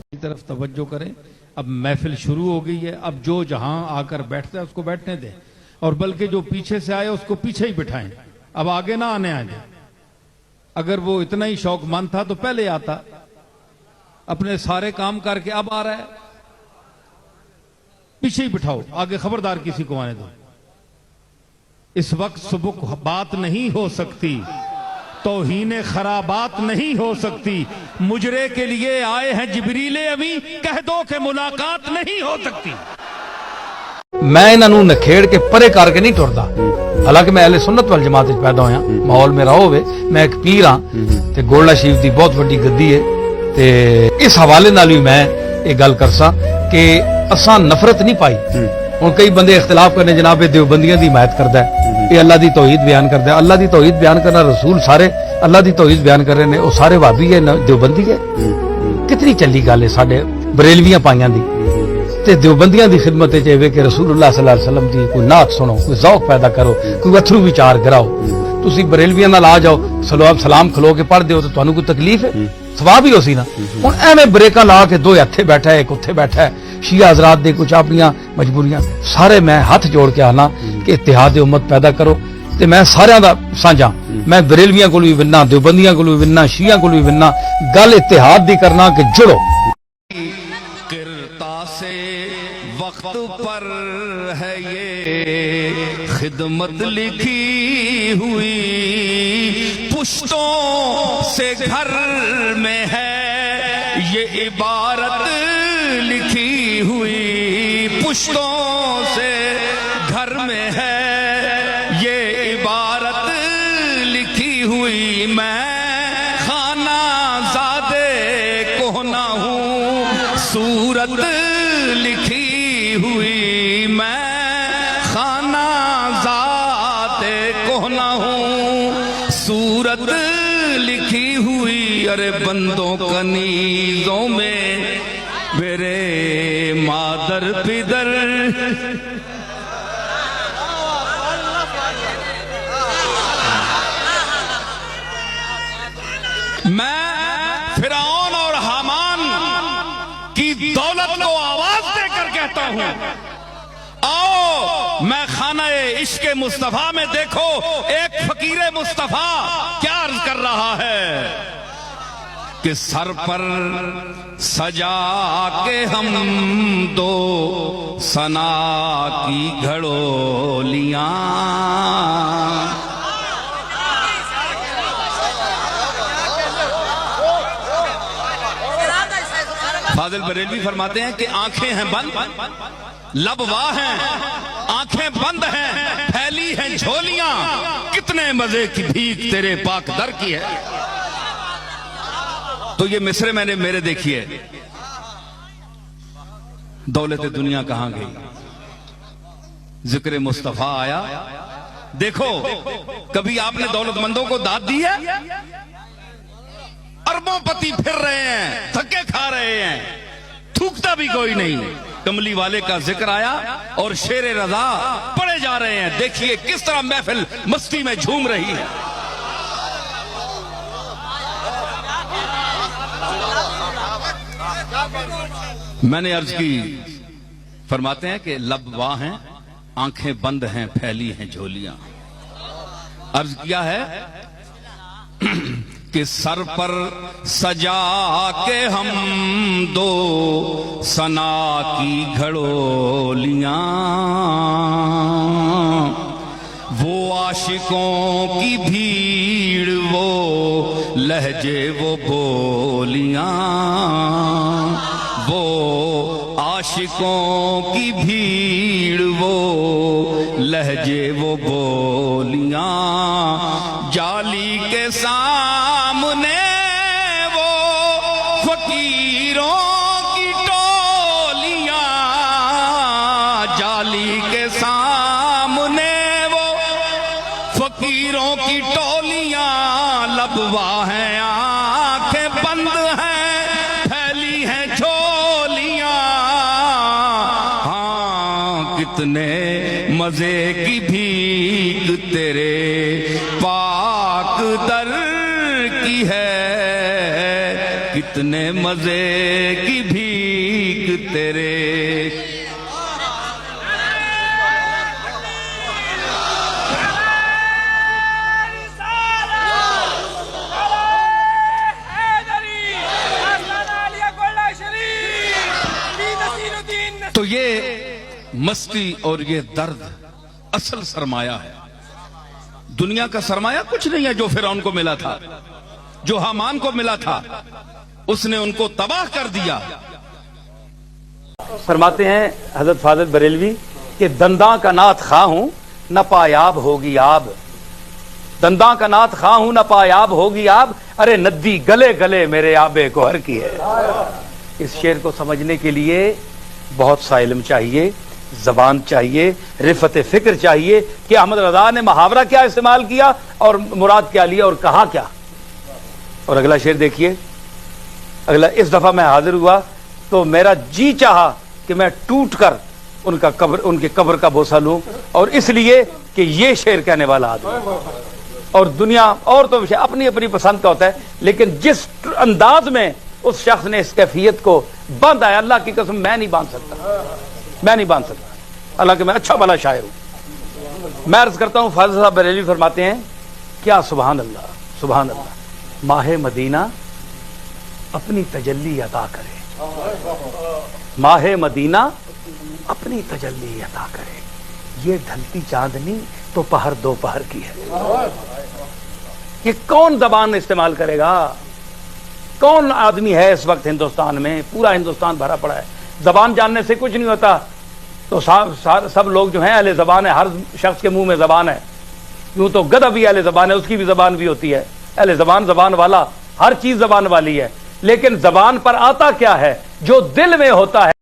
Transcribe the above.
की तरफ तवज्जो करें। अब महफिल शुरू हो गई है, अब जो जहां आकर बैठता है उसको बैठने दें, और बल्कि जो पीछे से आए उसको पीछे ही बिठाएं, अब आगे ना आने आए। अगर वो इतना ही शौकमंद था तो पहले आता, अपने सारे काम करके अब आ रहा है, पीछे ही बिठाओ, आगे खबरदार किसी को आने दो। इस वक्त सुबह बात नहीं हो सकती, तौहीन खराबात नहीं हो सकती, मुजरे के लिए आए हैं जिबरीले अमी, कह दो कि मुलाकात नहीं हो सकती। मैं इन्हों नखेड़ के परे करके नहीं टुरदा। हालांकि मैं अहले सुन्नत वल जमात पैदा होया, माहौल मेरा होवे, मैं एक पीर हाँ ते गोला शरीफ की बहुत वड्डी गद्दी है, ते इस हवाले नाल भी मैं ये गल करसा कि असां नफरत नहीं पाई। हुण कई बंदे इख्तिलाफ करने जनाब देवबंदियां दी हिमायत करदा है, ये अल्लाह दी तौहीद बयान करदा है। अल्लाह दी तौहीद बयान करना, रसूल सारे अल्लाह दी तौहीद बयान कर रहे ने, वो सारे वाबी है देवबंदी है। कितनी चली गल है साडे बरेलवियां पाइयां दी ते देवबंदियां दी खिदमत च एवे कि रसूलुल्लाह सल्लल्लाहु अलैहि वसल्लम दी कोई नात सुनो, कोई ज़ौक पैदा करो, कोई अथरू विचार कराओ। तुसी बरेलवियां नाल आ जाओ, सलाम खलो के पढ़ दिओ तो तुहानू कोई तकलीफ है? सवाब ही होसी ना। हुण एवें ब्रेकां ला के दो हत्थे बैठा है, एक उत्थे बैठा है, शिया हजरात दे कुछ अपनियां मजबूरियां, सारे मैं हाथ जोड़ के आना कि इत्तेहाद उम्मत पैदा करो। ते मैं सारियां दा सांझा, मैं बरेलवियां कोल भी विन्ना, देवबंदियां कोल भी विन्ना, शिया कोल भी विन्ना, गल इत्तेहाद दी करना कि जुड़ो। से वक्त पर है ये खिदमत लिखी हुई, पुश्तों से घर में है ये इबारत लिखी हुई, पुश्तों से घर में है ये इबारत लिखी हुई। मैं खाना ज़ादे कोहना हूँ, सूरत लिखी हुई, मैं खाना ज़ाते कोहना हूँ, सूरत लिखी हुई। अरे बंदों कनीज़ों में मेरे मादर पिदर, मैं फिरौन और हामान की दौलत को आवाज देकर कहता हूं, आओ मैं खाना इश्क़ मुस्तफा में देखो एक फकीर मुस्तफा क्या अर्ज कर रहा है कि सर पर सजा के हम दो सना की घड़ोलियां, फाजिल बरेलवी फरमाते हैं कि आंखें हैं बंद, लब वाह हैं, आंखें बंद हैं, फैली हैं झोलियां, कितने मजे की भीख तेरे पाक दर की है। तो ये मिसरे मैंने मेरे देखिए, दौलत दुनिया कहां गई, जिक्र मुस्तफा आया। देखो कभी आपने दौलतमंदों को दाद दी है? अरबोंपति फिर रहे हैं, धक्के खा रहे हैं, थूकता भी कोई नहीं। कमली वाले का जिक्र आया और शेर रजा पड़े जा रहे हैं। देखिए किस तरह महफिल मस्ती में झूम रही है। मैंने अर्ज की, फरमाते हैं कि लब वाह हैं, आंखें बंद हैं, फैली हैं झोलियां। अर्ज किया है कि सर पर सजा के हम दो सना की घड़ोलियां, वो आशिकों की भीड़, वो लहजे वो बोलियां, वो आशिकों की भीड़, वो लहजे वो बोलियां, जाली के सामने वो फकीरों की टोलियां, जाली के सामने वो फकीरों की टोलियां, लबवा हैं, आंखें बंद हैं, फैली हैं झोलियां। हाँ कितने मजे की भीख तेरे पाक दर की है, کتنے مزے کی بھیک تیرے تو یہ مستی اور یہ درد اصل سرمایہ ہے. دنیا کا سرمایہ کچھ نہیں ہے جو فرعون کو ملا تھا, جو حامان کو ملا تھا, اس نے ان کو تباہ کر دیا. فرماتے ہیں حضرت فاضل بریلوی کہ دنداں کا نات خواہ ہوں نہ پایاب ہوگی آب, دنداں کا نات خواہ ہوں نہ پایاب ہوگی آب, ارے ندی گلے گلے میرے آبے گوہر کی ہے. اس شعر کو سمجھنے کے لیے بہت سا علم چاہیے, زبان چاہیے, رفت فکر چاہیے کہ احمد رضا نے محاورہ کیا استعمال کیا اور مراد کیا لیا اور کہا کیا. اور اگلا شعر دیکھیے, اگلا, اس دفعہ میں حاضر ہوا تو میرا جی چاہا کہ میں ٹوٹ کر ان کے قبر کا بوسہ لوں, اور اس لیے کہ یہ شعر کہنے والا آدمی. اور دنیا اور تو اپنی اپنی پسند کا ہوتا ہے, لیکن جس انداز میں اس شخص نے اس کیفیت کو باندھا ہے, اللہ کی قسم میں نہیں باندھ سکتا, اللہ کہ میں اچھا بھلا شاعر ہوں. میں عرض کرتا ہوں, فاضل صاحب بریلوی فرماتے ہیں کیا سبحان اللہ, سبحان اللہ, ماہ مدینہ اپنی تجلی عطا کرے, ماہ مدینہ اپنی تجلی عطا کرے, یہ ڈھلتی چاندنی تو پہر دو پہر کی ہے. یہ کون زبان استعمال کرے گا؟ کون آدمی ہے اس وقت ہندوستان میں؟ پورا ہندوستان بھرا پڑا ہے. زبان جاننے سے کچھ نہیں ہوتا. تو سب لوگ جو ہیں اہل زبان ہے, ہر شخص کے منہ میں زبان ہے. یوں تو گدھا بھی اہل زبان ہے, اس کی بھی زبان بھی ہوتی ہے. اہل زبان, زبان والا, ہر چیز زبان والی ہے. لیکن زبان پر آتا کیا ہے؟ جو دل میں ہوتا ہے.